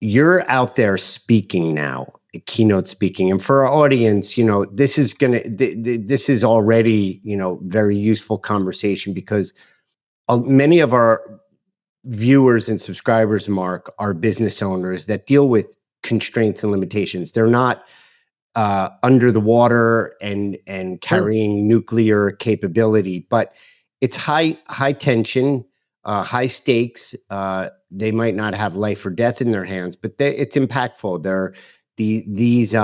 you're out there speaking now, keynote speaking, and for our audience, this is this is already, very useful conversation because many of our viewers and subscribers, Mark, are business owners that deal with constraints and limitations. They're not under the water and carrying nuclear capability, but it's high tension, high stakes. They might not have life or death in their hands, but it's impactful. These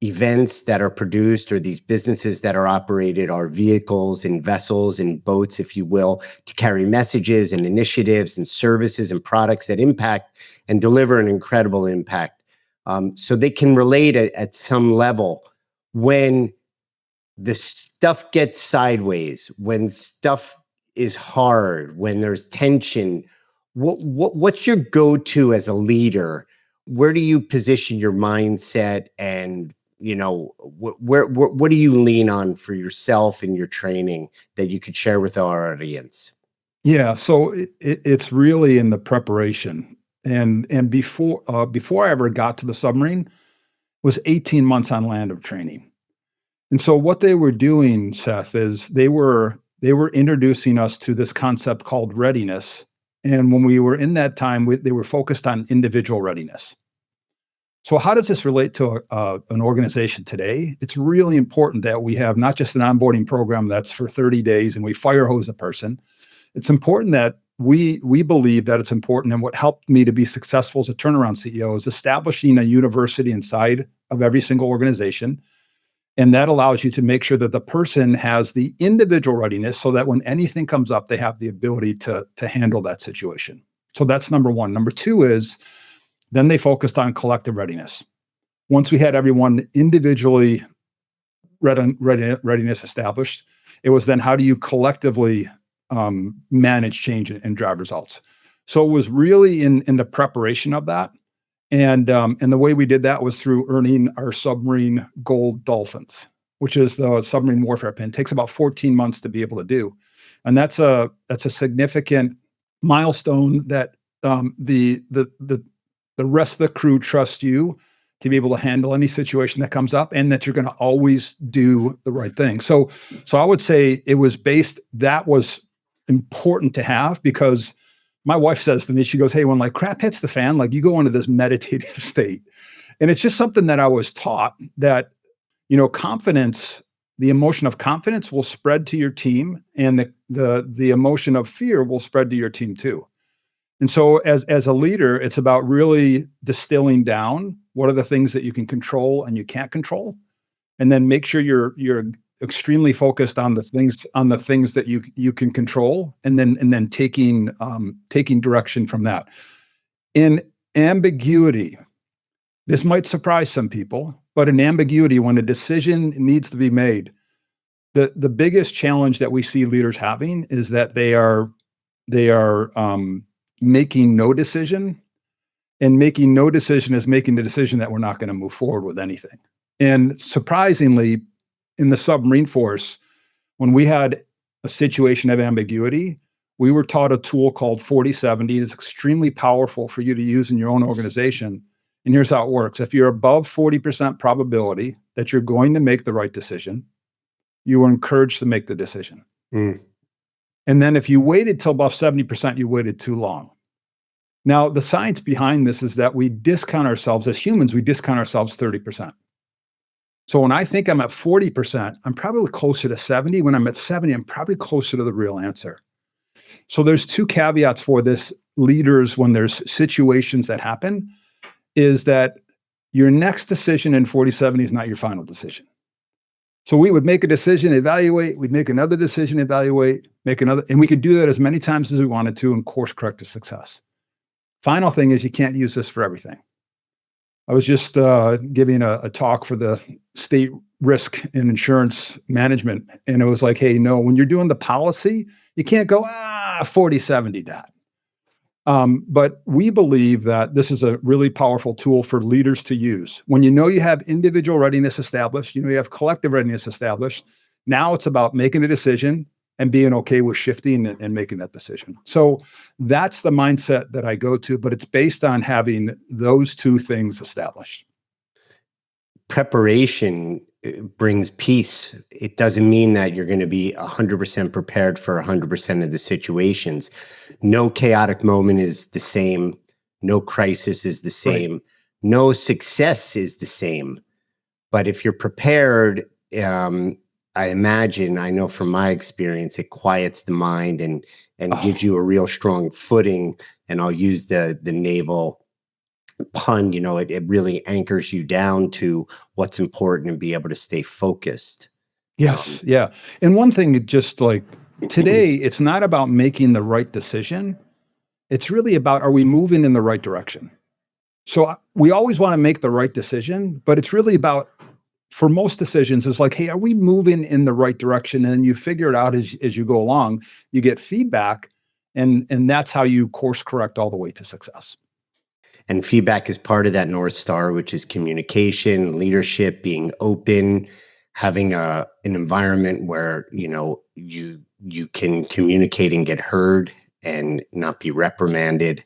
events that are produced, or these businesses that are operated, are vehicles and vessels and boats, if you will, to carry messages and initiatives and services and products that impact and deliver an incredible impact. So they can relate at some level when the stuff gets sideways, when stuff is hard, when there's tension. What's your go-to as a leader? Where do you position your mindset, and what do you lean on for yourself in your training that you could share with our audience? Yeah, so it's really in the preparation, and before I ever got to the submarine, it was 18 months on land of training. And so what they were doing, Seth, is they were introducing us to this concept called readiness. And when we were in that time, they were focused on individual readiness. So how does this relate to an organization today? It's really important that we have not just an onboarding program that's for 30 days and we fire hose a person. It's important that we believe that it's important. And what helped me to be successful as a turnaround CEO is establishing a university inside of every single organization. And that allows you to make sure that the person has the individual readiness so that when anything comes up, they have the ability to handle that situation. So that's number one. Number two is then they focused on collective readiness. Once we had everyone individually readiness established, it was then how do you collectively manage change and drive results? So it was really in the preparation of that. And the way we did that was through earning our submarine gold dolphins, which is the submarine warfare pin. It takes about 14 months to be able to do. And that's a significant milestone that the rest of the crew trusts you to be able to handle any situation that comes up, and that you're going to always do the right thing. So I would say that was important to have, because my wife says to me, she goes, hey, when like crap hits the fan, like you go into this meditative state. And it's just something that I was taught that, confidence, the emotion of confidence will spread to your team, and the emotion of fear will spread to your team too. And so as a leader, it's about really distilling down what are the things that you can control and you can't control. And then make sure you're extremely focused on the things that you can control, and then taking direction from that. In ambiguity, this might surprise some people, but in ambiguity, when a decision needs to be made, the biggest challenge that we see leaders having is that they are making no decision, and making no decision is making the decision that we're not going to move forward with anything. And surprisingly, in the submarine force, when we had a situation of ambiguity, we were taught a tool called 40-70. It's extremely powerful for you to use in your own organization. And here's how it works. If you're above 40% probability that you're going to make the right decision, you are encouraged to make the decision. And then if you waited till above 70%, you waited too long. Now, the science behind this is that we discount ourselves as humans, we discount ourselves 30%. So when I think I'm at 40%, I'm probably closer to 70. When I'm at 70, I'm probably closer to the real answer. So there's two caveats for this, leaders, when there's situations that happen, is that your next decision in 40-70 is not your final decision. So we would make a decision, evaluate, we'd make another decision, evaluate, make another, and we could do that as many times as we wanted to and course correct to success. Final thing is you can't use this for everything. I was just giving a talk for the state risk and insurance management. And it was like, hey, no, when you're doing the policy, you can't go, 40-70 that. But we believe that this is a really powerful tool for leaders to use. When you know you have individual readiness established, you have collective readiness established, now it's about making a decision and being okay with shifting and making that decision. So that's the mindset that I go to, but it's based on having those two things established. Preparation brings peace. It doesn't mean that you're going to be 100% prepared for 100% of the situations. No chaotic moment is the same. No crisis is the same. Right. No success is the same. But if you're prepared, I imagine, I know from my experience, it quiets the mind and gives you a real strong footing. And I'll use the naval pun, it really anchors you down to what's important and be able to stay focused. Yes. Yeah. And one thing, just like today, it's not about making the right decision. It's really about, are we moving in the right direction? So we always want to make the right decision, but it's really about, for most decisions, it's like, hey, are we moving in the right direction? And then you figure it out as you go along, you get feedback, and that's how you course correct all the way to success. And feedback is part of that North Star, which is communication, leadership, being open, having an environment where, you can communicate and get heard and not be reprimanded.